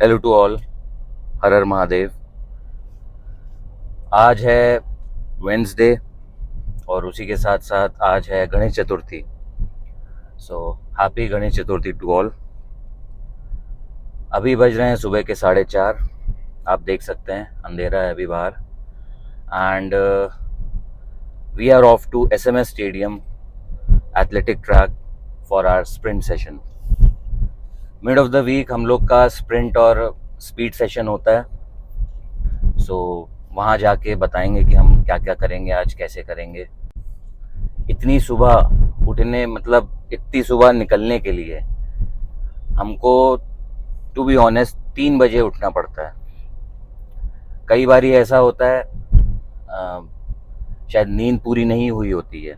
Hello to all, हर हर महादेव। आज है Wednesday और उसी के साथ साथ आज है Ganesh Chaturthi. So happy Ganesh Chaturthi to all. अभी बज रहे हैं सुबह के 4:30। आप देख सकते हैं अंधेरा है अभी बाहर। And we are off to SMS stadium athletic track for our sprint session. Mid of the week हम लोग का स्प्रिंट और स्पीड सेशन होता है। सो वहाँ जाके बताएंगे कि हम क्या क्या करेंगे, आज कैसे करेंगे। इतनी सुबह उठने, मतलब इतनी सुबह निकलने के लिए हमको टू बी ऑनेस्ट 3 बजे उठना पड़ता है। कई बार ऐसा होता है शायद नींद पूरी नहीं हुई होती है।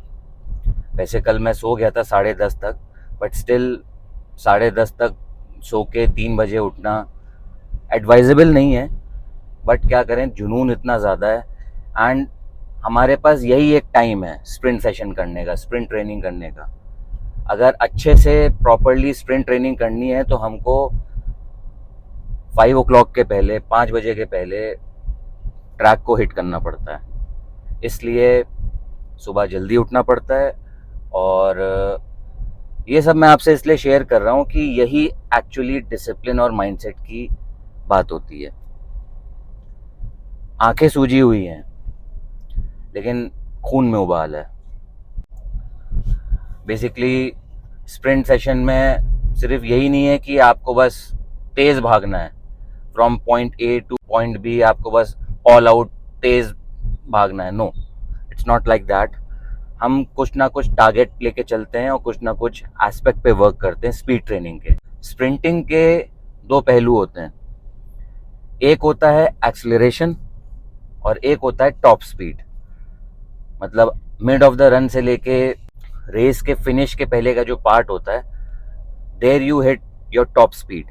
वैसे कल मैं सो गया था 10:30 तक, बट स्टिल 10:30 तक सो के 3 बजे उठना एडवाइजेबल नहीं है। बट क्या करें, जुनून इतना ज़्यादा है। एंड हमारे पास यही एक टाइम है स्प्रिंट सेशन करने का, स्प्रिंट ट्रेनिंग करने का। अगर अच्छे से प्रॉपरली स्प्रिंट ट्रेनिंग करनी है तो हमको 5 o'clock के पहले, 5 बजे के पहले ट्रैक को हिट करना पड़ता है। इसलिए सुबह जल्दी उठना पड़ता है। और ये सब मैं आपसे इसलिए शेयर कर रहा हूँ कि यही एक्चुअली डिसिप्लिन और माइंडसेट की बात होती है। आंखें सूजी हुई हैं लेकिन खून में उबाल है। बेसिकली स्प्रिंट सेशन में सिर्फ यही नहीं है कि आपको बस तेज़ भागना है, from point A to point B आपको बस ऑल आउट तेज़ भागना है। No, it's not like that. हम कुछ ना कुछ टारगेट लेके चलते हैं और कुछ ना कुछ एस्पेक्ट पे वर्क करते हैं स्पीड ट्रेनिंग के। स्प्रिंटिंग के 2 पहलू होते हैं। एक होता है एक्सेलरेशन और एक होता है टॉप स्पीड। मतलब मिड ऑफ द रन से लेके रेस के फिनिश के पहले का जो पार्ट होता है, there you hit your top speed.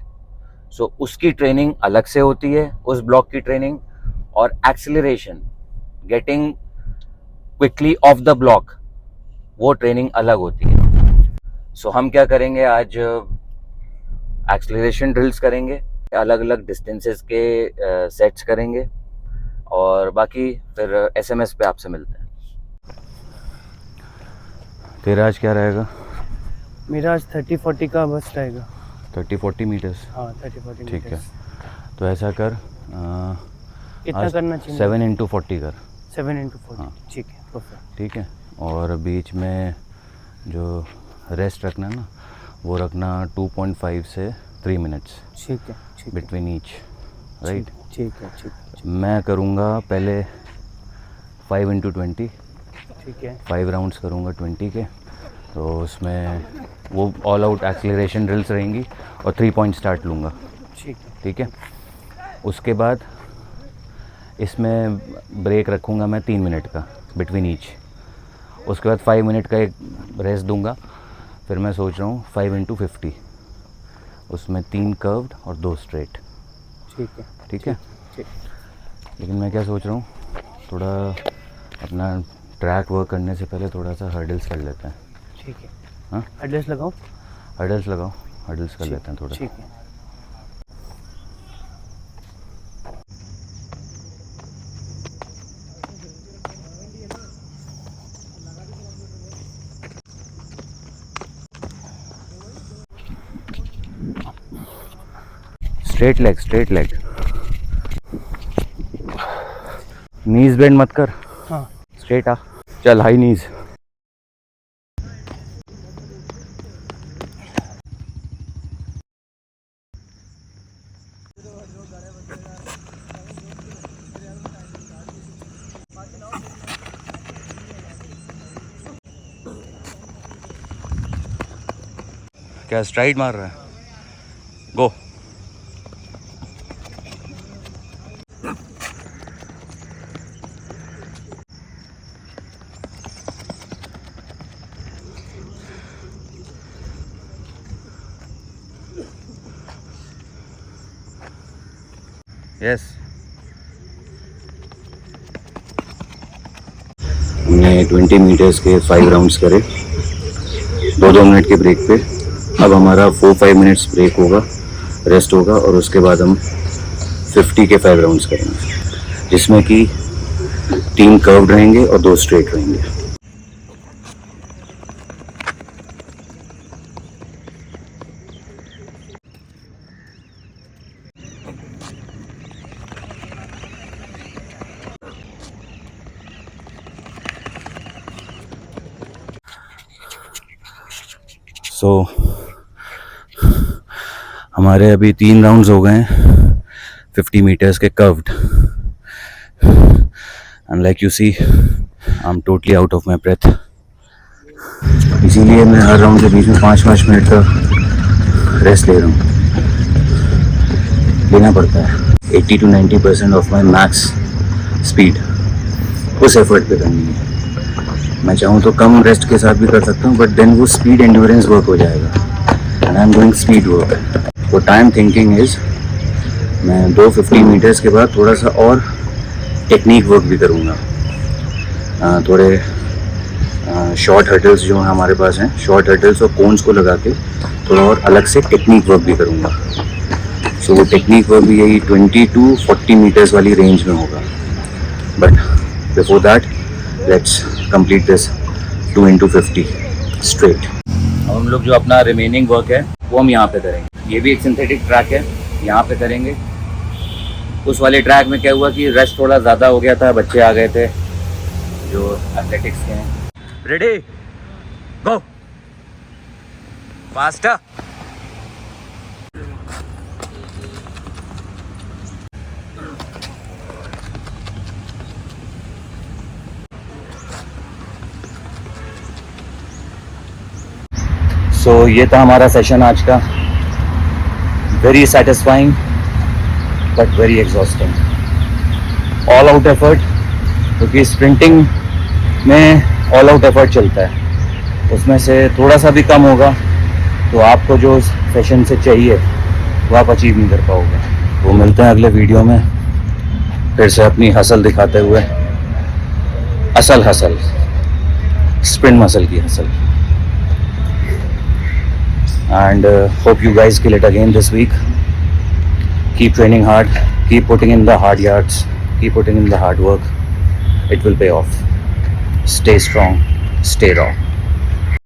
So उसकी ट्रेनिंग अलग से होती है, उस ब्लॉक की ट्रेनिंग। और acceleration, getting quickly of the block, वो ट्रेनिंग अलग होती है। सो हम क्या करेंगे, आज एक्सेलरेशन ड्रिल्स करेंगे, अलग अलग डिस्टेंसेस के सेट्स करेंगे और बाकी फिर SMS पे आपसे मिलते हैं। तेरा आज क्या रहेगा? मेरा आज 30-40 का बस रहेगा। 30-40 मीटर्स? हाँ, 30-40 ठीक है। मीटर्स। तो ऐसा कर, कितना करना चाहिए? 7x40 कर। 7x40। हाँ। ठीक है, परफेक्ट। ठीक है। और बीच में जो रेस्ट रखना है ना, वो रखना 2.5 से 3 मिनट्स ठीक है, ठीक है। Between each, right? ठीक है, ठीक है। मैं करूँगा पहले 5x20। ठीक है, 5 राउंड्स करूँगा 20 के। तो उसमें वो ऑल आउट एक्सेलरेशन ड्रिल्स रहेंगी और 3 पॉइंट स्टार्ट लूँगा। ठीक है, ठीक है। उसके बाद इसमें ब्रेक रखूँगा मैं 3 मिनट का बिटवीन ईच। उसके बाद 5 मिनट का एक रेस्ट दूंगा। फिर मैं सोच रहा हूँ 5x50, उसमें 3 कर्व्ड और 2 स्ट्रेट। ठीक है, ठीक है। ठीक। लेकिन मैं क्या सोच रहा हूँ, थोड़ा अपना ट्रैक वर्क करने से पहले थोड़ा सा हर्डल्स कर लेते हैं। ठीक है। हाँ, एड्रेस लगाओ। हर्डल्स लगाओ, हर्डल्स कर लेते हैं थोड़ा। ठीक है। स्ट्रेट लेग, स्ट्रेट लेग, नीज बेंड मत कर। हाँ। स्ट्रेट आ, चल हाई नीज। क्या स्ट्राइड मार रहा है? गो। यस। हमने 20 मीटर्स के 5 राउंड्स करे, 2-2 मिनट के ब्रेक पे। अब हमारा 4-5 मिनट्स ब्रेक होगा रेस्ट होगा और उसके बाद हम 50 के 5 राउंड्स करेंगे, जिसमें कि 3 कर्व्ड रहेंगे और 2 स्ट्रेट रहेंगे। सो हमारे अभी 3 राउंड्स हो गए हैं 50 मीटर्स के curved, and like you see I am totally out of my breath. इसीलिए मैं हर राउंड के बीच में 5-5 मिनट का रेस्ट ले रहा हूँ, लेना पड़ता है। 80 to 90% of my max speed उस एफर्ट पे करनी है। मैं चाहूँ तो कम रेस्ट के साथ भी कर सकता हूँ, बट देन वो स्पीड एंड्योरेंस वर्क हो जाएगा, and I am doing speed work. वो टाइम थिंकिंग इज मैं 250 मीटर्स के बाद थोड़ा सा और टेक्निक वर्क भी करूँगा। थोड़े शॉर्ट हर्डल्स जो हमारे पास हैं, शॉर्ट हर्डल्स और कोन्स को लगा के थोड़ा और अलग से टेक्निक वर्क भी करूँगा। सो वो टेक्निक वर्क भी यही 20 to 40 मीटर्स वाली रेंज में होगा। But before that let's complete this 2 into 50 straight. अब हम लोग जो अपना रिमेनिंग वर्क है वो हम यहाँ पे करेंगे। ये भी एक सिंथेटिक ट्रैक है, यहाँ पे करेंगे। उस वाले ट्रैक में क्या हुआ कि रश थोड़ा ज़्यादा हो गया था, बच्चे आ गए थे जो एथलेटिक्स के हैं। रेडी गो फास्टर। सो ये था हमारा सेशन आज का। Very satisfying but very exhausting. All out effort, क्योंकि स्प्रिंटिंग में ऑल आउट एफर्ट चलता है, उसमें से थोड़ा सा भी कम होगा तो आपको जो सेशन से चाहिए वो आप अचीव नहीं कर पाओगे। वो मिलते हैं अगले वीडियो में फिर से अपनी हसल दिखाते हुए। असल हसल, स्प्रिंट मसल की hustle. And hope you guys kill it again this week. Keep training hard, keep putting in the hard yards, keep putting in the hard work. It will pay off. Stay strong, stay raw.